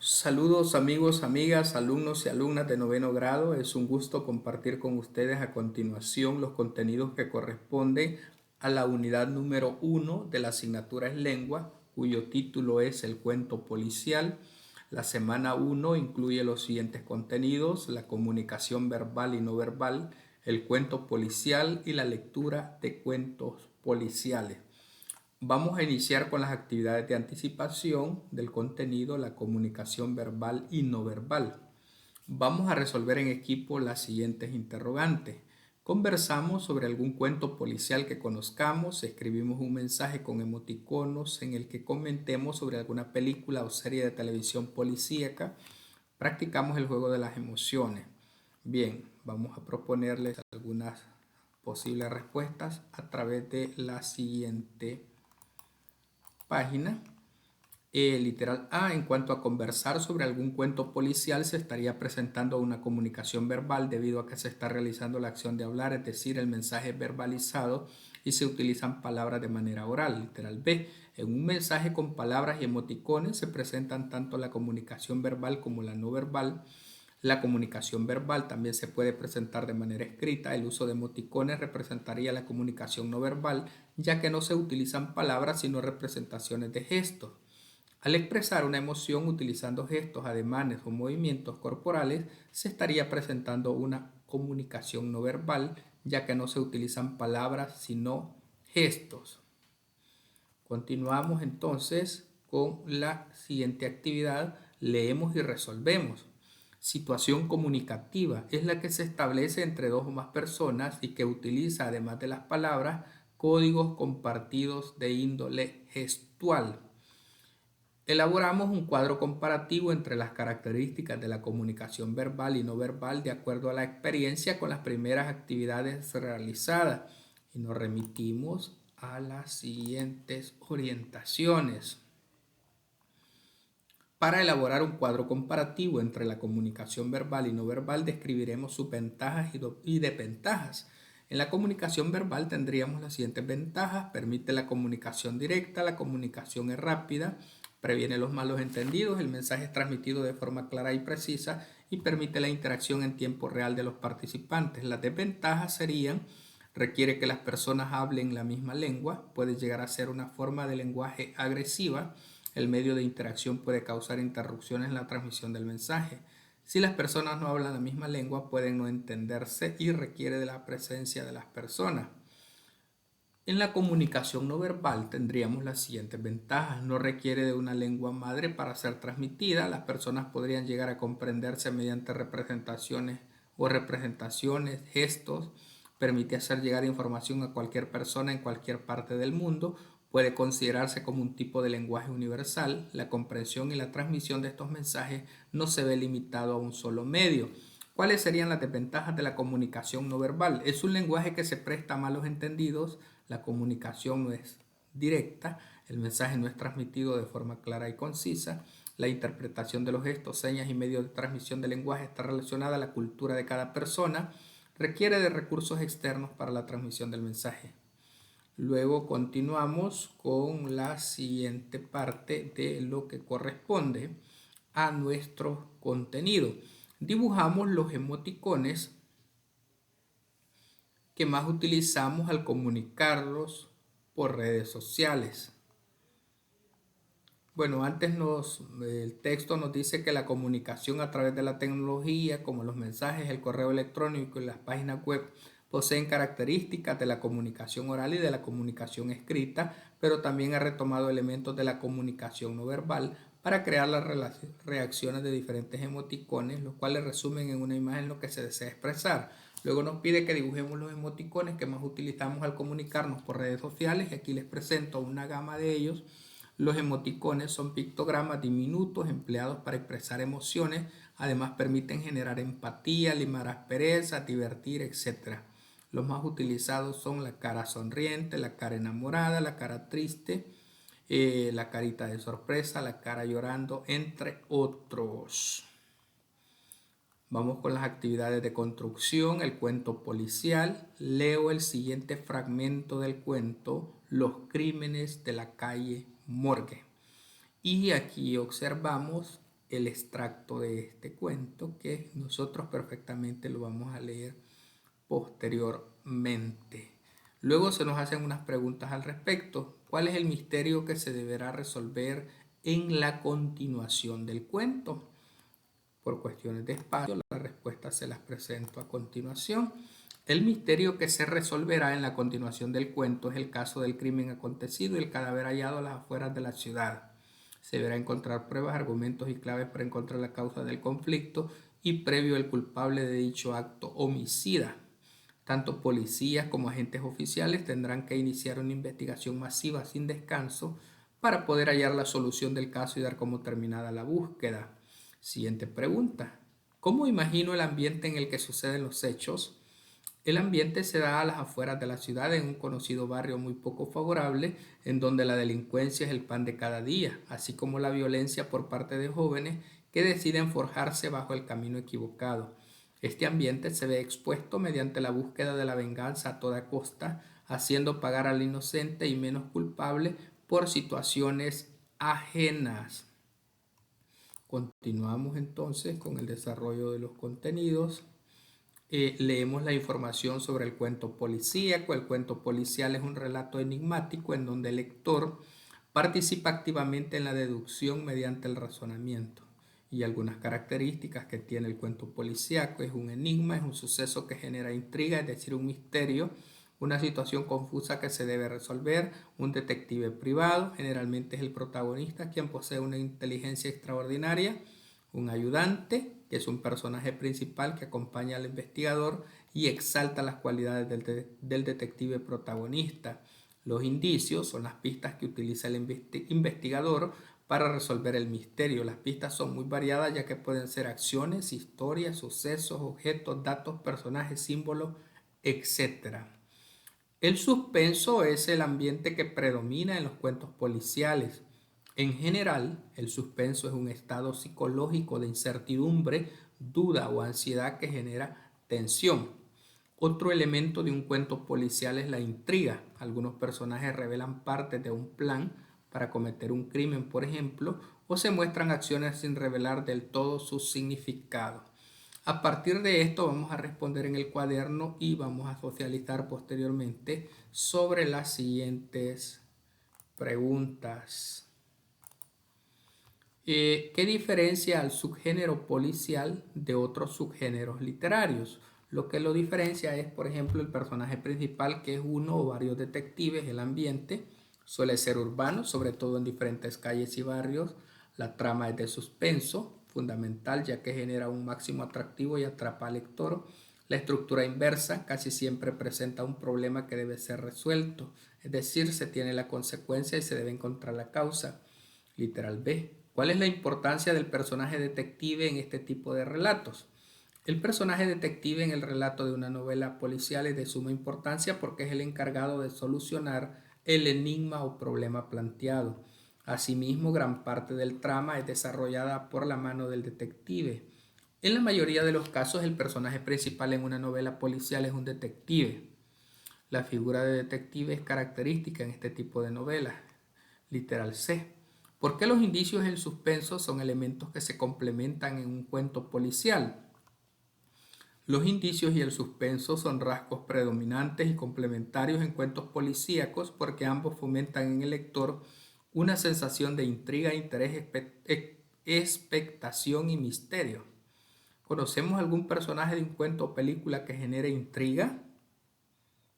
Saludos amigos, amigas, alumnos y alumnas de noveno grado. Es un gusto compartir con ustedes a continuación los contenidos que corresponden a la unidad número 1 de la asignatura es lengua, cuyo título es el cuento policial. La semana 1 incluye los siguientes contenidos: la comunicación verbal y no verbal, el cuento policial y la lectura de cuentos policiales. Vamos a iniciar con las actividades de anticipación del contenido, la comunicación verbal y no verbal. Vamos a resolver en equipo las siguientes interrogantes. Conversamos sobre algún cuento policial que conozcamos, escribimos un mensaje con emoticonos en el que comentemos sobre alguna película o serie de televisión policíaca, practicamos el juego de las emociones. Bien, vamos a proponerles algunas posibles respuestas a través de la siguiente página. Literal A, en cuanto a conversar sobre algún cuento policial, se estaría presentando una comunicación verbal debido a que se está realizando la acción de hablar, es decir, el mensaje verbalizado y se utilizan palabras de manera oral. Literal B, en un mensaje con palabras y emoticones se presentan tanto la comunicación verbal como la no verbal. La comunicación verbal también se puede presentar de manera escrita. El uso de emoticones representaría la comunicación no verbal, ya que no se utilizan palabras sino representaciones de gestos. Al expresar una emoción utilizando gestos, ademanes o movimientos corporales, se estaría presentando una comunicación no verbal, ya que no se utilizan palabras sino gestos. Continuamos entonces con la siguiente actividad. Leemos y resolvemos. Situación comunicativa es la que se establece entre dos o más personas y que utiliza, además de las palabras, códigos compartidos de índole gestual. Elaboramos un cuadro comparativo entre las características de la comunicación verbal y no verbal de acuerdo a la experiencia con las primeras actividades realizadas y nos remitimos a las siguientes orientaciones. Para elaborar un cuadro comparativo entre la comunicación verbal y no verbal, describiremos sus ventajas y desventajas. En la comunicación verbal tendríamos las siguientes ventajas: permite la comunicación directa, la comunicación es rápida, previene los malos entendidos, el mensaje es transmitido de forma clara y precisa y permite la interacción en tiempo real de los participantes. Las desventajas serían: requiere que las personas hablen la misma lengua, puede llegar a ser una forma de lenguaje agresiva, el medio de interacción puede causar interrupciones en la transmisión del mensaje. Si las personas no hablan la misma lengua, pueden no entenderse y requiere de la presencia de las personas. En la comunicación no verbal tendríamos las siguientes ventajas: no requiere de una lengua madre para ser transmitida, las personas podrían llegar a comprenderse mediante representaciones, gestos, permite hacer llegar información a cualquier persona en cualquier parte del mundo, puede considerarse como un tipo de lenguaje universal, la comprensión y la transmisión de estos mensajes no se ve limitado a un solo medio. ¿Cuáles serían las desventajas de la comunicación no verbal? Es un lenguaje que se presta a malos entendidos, la comunicación no es directa, el mensaje no es transmitido de forma clara y concisa, la interpretación de los gestos, señas y medios de transmisión del lenguaje está relacionada a la cultura de cada persona, requiere de recursos externos para la transmisión del mensaje. Luego continuamos con la siguiente parte de lo que corresponde a nuestro contenido. Dibujamos los emoticones que más utilizamos al comunicarlos por redes sociales. Bueno, el texto nos dice que la comunicación a través de la tecnología, como los mensajes, el correo electrónico y las páginas web, poseen características de la comunicación oral y de la comunicación escrita, pero también ha retomado elementos de la comunicación no verbal para crear las reacciones de diferentes emoticones, los cuales resumen en una imagen lo que se desea expresar. Luego nos pide que dibujemos los emoticones que más utilizamos al comunicarnos por redes sociales y aquí les presento una gama de ellos. Los emoticones son pictogramas diminutos empleados para expresar emociones, además permiten generar empatía, limar asperezas, divertir, etc. Los más utilizados son la cara sonriente, la cara enamorada, la cara triste, la carita de sorpresa, la cara llorando, entre otros. Vamos con las actividades de construcción, el cuento policial. Leo el siguiente fragmento del cuento: Los crímenes de la calle Morgue. Y aquí observamos el extracto de este cuento que nosotros perfectamente lo vamos a leer posteriormente. Luego se nos hacen unas preguntas al respecto. ¿Cuál es el misterio que se deberá resolver en la continuación del cuento? Por cuestiones de espacio, las respuestas se las presento a continuación. El misterio que se resolverá en la continuación del cuento es el caso del crimen acontecido y el cadáver hallado a las afueras de la ciudad. Se deberá encontrar pruebas, argumentos y claves para encontrar la causa del conflicto y previo el culpable de dicho acto homicida. Tanto policías como agentes oficiales tendrán que iniciar una investigación masiva sin descanso para poder hallar la solución del caso y dar como terminada la búsqueda. Siguiente pregunta. ¿Cómo imagino el ambiente en el que suceden los hechos? El ambiente se da a las afueras de la ciudad en un conocido barrio muy poco favorable, en donde la delincuencia es el pan de cada día, así como la violencia por parte de jóvenes que deciden forjarse bajo el camino equivocado. Este ambiente se ve expuesto mediante la búsqueda de la venganza a toda costa, haciendo pagar al inocente y menos culpable por situaciones ajenas. Continuamos entonces con el desarrollo de los contenidos. Leemos la información sobre el cuento policíaco. El cuento policial es un relato enigmático en donde el lector participa activamente en la deducción mediante el razonamiento. Y algunas características que tiene el cuento policíaco: es un enigma, es un suceso que genera intriga, es decir, un misterio, una situación confusa que se debe resolver, un detective privado, generalmente es el protagonista quien posee una inteligencia extraordinaria, un ayudante, que es un personaje principal que acompaña al investigador y exalta las cualidades del detective protagonista. Los indicios son las pistas que utiliza el investigador para resolver el misterio. Las pistas son muy variadas ya que pueden ser acciones, historias, sucesos, objetos, datos, personajes, símbolos, etc. El suspenso es el ambiente que predomina en los cuentos policiales. En general, el suspenso es un estado psicológico de incertidumbre, duda o ansiedad que genera tensión. Otro elemento de un cuento policial es la intriga. Algunos personajes revelan partes de un plan para cometer un crimen, por ejemplo, o se muestran acciones sin revelar del todo su significado. A partir de esto vamos a responder en el cuaderno y vamos a socializar posteriormente sobre las siguientes preguntas. ¿Qué diferencia al subgénero policial de otros subgéneros literarios? Lo que lo diferencia es, por ejemplo, el personaje principal, que es uno o varios detectives. El ambiente suele ser urbano, sobre todo en diferentes calles y barrios. La trama es de suspenso, fundamental, ya que genera un máximo atractivo y atrapa al lector. La estructura inversa casi siempre presenta un problema que debe ser resuelto, es decir, se tiene la consecuencia y se debe encontrar la causa. Literal B. ¿Cuál es la importancia del personaje detective en este tipo de relatos? El personaje detective en el relato de una novela policial es de suma importancia porque es el encargado de solucionar el enigma o problema planteado. Asimismo, gran parte del trama es desarrollada por la mano del detective. En la mayoría de los casos, el personaje principal en una novela policial es un detective. La figura de detective es característica en este tipo de novelas. Literal C. ¿Por qué los indicios y el suspenso son elementos que se complementan en un cuento policial? Los indicios y el suspenso son rasgos predominantes y complementarios en cuentos policíacos porque ambos fomentan en el lector una sensación de intriga, interés, expectación y misterio. ¿Conocemos algún personaje de un cuento o película que genere intriga?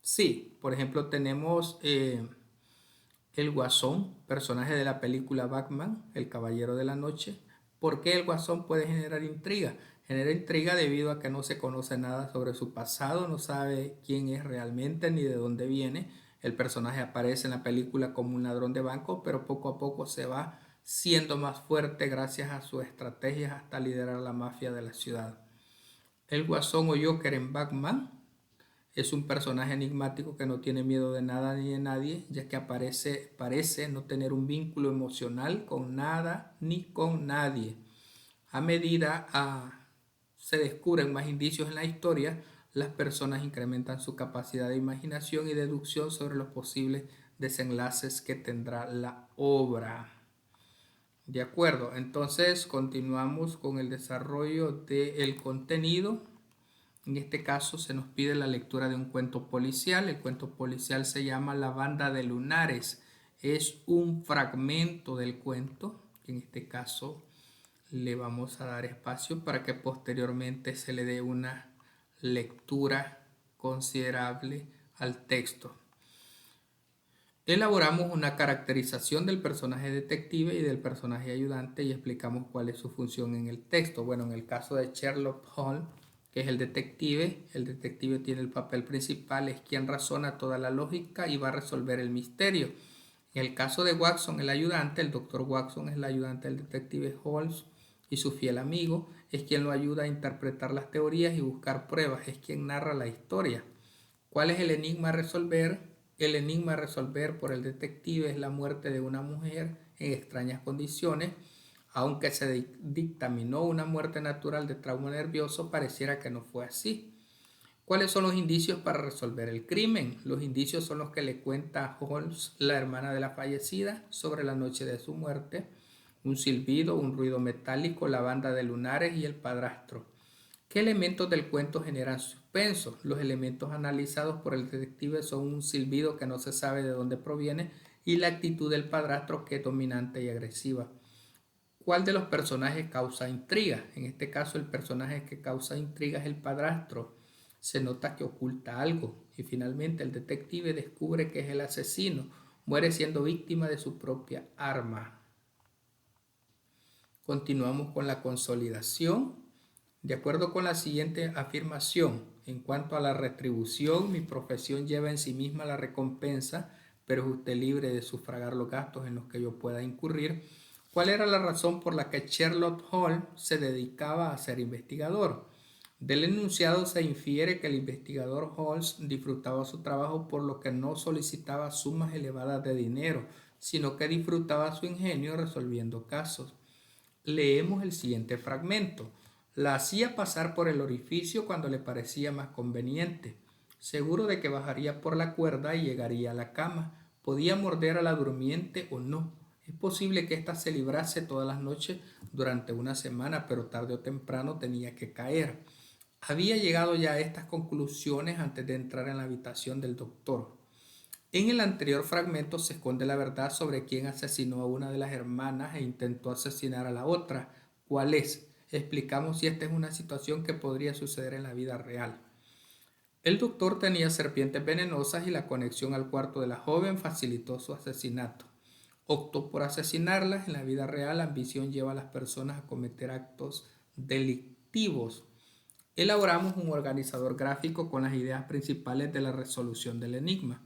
Sí, por ejemplo tenemos el Guasón, personaje de la película Batman, el Caballero de la Noche. ¿Por qué el Guasón puede generar intriga? Genera intriga debido a que no se conoce nada sobre su pasado, no sabe quién es realmente ni de dónde viene. El personaje aparece en la película como un ladrón de banco, pero poco a poco se va siendo más fuerte gracias a sus estrategias hasta liderar la mafia de la ciudad. El Guasón o Joker en Batman es un personaje enigmático que no tiene miedo de nada ni de nadie, ya que parece no tener un vínculo emocional con nada ni con nadie. A medida se descubren más indicios en la historia, las personas incrementan su capacidad de imaginación y deducción sobre los posibles desenlaces que tendrá la obra. De acuerdo, entonces continuamos con el desarrollo del contenido. En este caso se nos pide la lectura de un cuento policial. El cuento policial se llama La banda de lunares. Es un fragmento del cuento, que en este caso le vamos a dar espacio para que posteriormente se le dé una lectura considerable al texto. Elaboramos una caracterización del personaje detective y del personaje ayudante y explicamos cuál es su función en el texto. Bueno, en el caso de Sherlock Holmes, que es el detective tiene el papel principal, es quien razona toda la lógica y va a resolver el misterio. En el caso de Watson, el ayudante, el doctor Watson es el ayudante del detective Holmes y su fiel amigo, es quien lo ayuda a interpretar las teorías y buscar pruebas, es quien narra la historia. ¿Cuál es el enigma a resolver? El enigma a resolver por el detective es la muerte de una mujer en extrañas condiciones. Aunque se dictaminó una muerte natural de trauma nervioso, pareciera que no fue así. ¿Cuáles son los indicios para resolver el crimen? Los indicios son los que le cuenta a Holmes, la hermana de la fallecida, sobre la noche de su muerte. Un silbido, un ruido metálico, la banda de lunares y el padrastro. ¿Qué elementos del cuento generan suspenso? Los elementos analizados por el detective son un silbido que no se sabe de dónde proviene y la actitud del padrastro que es dominante y agresiva. ¿Cuál de los personajes causa intriga? En este caso el personaje que causa intriga es el padrastro. Se nota que oculta algo y finalmente el detective descubre que es el asesino. Muere siendo víctima de su propia arma. Continuamos con la consolidación. De acuerdo con la siguiente afirmación, en cuanto a la retribución, mi profesión lleva en sí misma la recompensa, pero es usted libre de sufragar los gastos en los que yo pueda incurrir. ¿Cuál era la razón por la que Sherlock Holmes se dedicaba a ser investigador? Del enunciado se infiere que el investigador Holmes disfrutaba su trabajo por lo que no solicitaba sumas elevadas de dinero, sino que disfrutaba su ingenio resolviendo casos. Leemos el siguiente fragmento. La hacía pasar por el orificio cuando le parecía más conveniente, seguro de que bajaría por la cuerda y llegaría a la cama. Podía morder a la durmiente o no. Es posible que ésta se librase todas las noches durante una semana, pero tarde o temprano tenía que caer. Había llegado ya a estas conclusiones antes de entrar en la habitación del doctor. En el anterior fragmento se esconde la verdad sobre quién asesinó a una de las hermanas e intentó asesinar a la otra. ¿Cuál es? Explicamos si esta es una situación que podría suceder en la vida real. El doctor tenía serpientes venenosas y la conexión al cuarto de la joven facilitó su asesinato. Optó por asesinarlas. En la vida real, la ambición lleva a las personas a cometer actos delictivos. Elaboramos un organizador gráfico con las ideas principales de la resolución del enigma.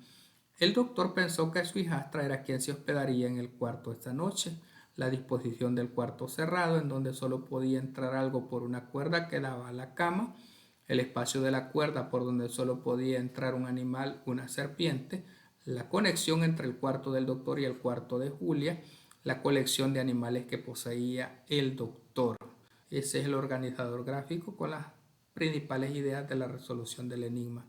El doctor pensó que su hijastra era quien se hospedaría en el cuarto esta noche. La disposición del cuarto cerrado, en donde solo podía entrar algo por una cuerda que daba a la cama, el espacio de la cuerda por donde solo podía entrar un animal, una serpiente, la conexión entre el cuarto del doctor y el cuarto de Julia, la colección de animales que poseía el doctor. Ese es el organizador gráfico con las principales ideas de la resolución del enigma.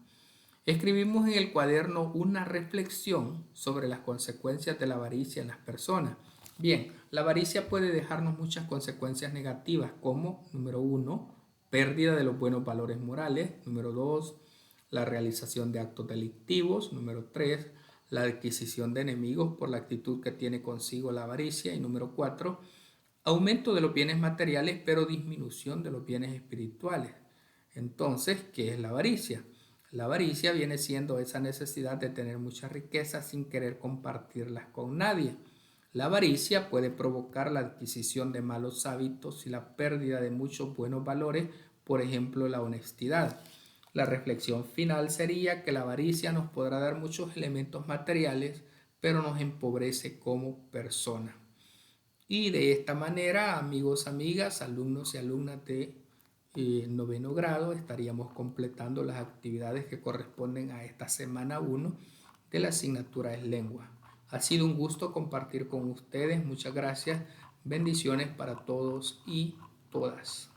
Escribimos en el cuaderno una reflexión sobre las consecuencias de la avaricia en las personas. Bien, la avaricia puede dejarnos muchas consecuencias negativas como, número 1, pérdida de los buenos valores morales, número 2, la realización de actos delictivos, número 3, la adquisición de enemigos por la actitud que tiene consigo la avaricia y número 4, aumento de los bienes materiales pero disminución de los bienes espirituales. Entonces, ¿qué es la avaricia? La avaricia viene siendo esa necesidad de tener muchas riquezas sin querer compartirlas con nadie. La avaricia puede provocar la adquisición de malos hábitos y la pérdida de muchos buenos valores, por ejemplo, la honestidad. La reflexión final sería que la avaricia nos podrá dar muchos elementos materiales, pero nos empobrece como persona. Y de esta manera, amigos, amigas, alumnos y alumnas de noveno grado, estaríamos completando las actividades que corresponden a esta semana 1 de la asignatura de lengua. Ha sido un gusto compartir con ustedes. Muchas gracias. Bendiciones para todos y todas.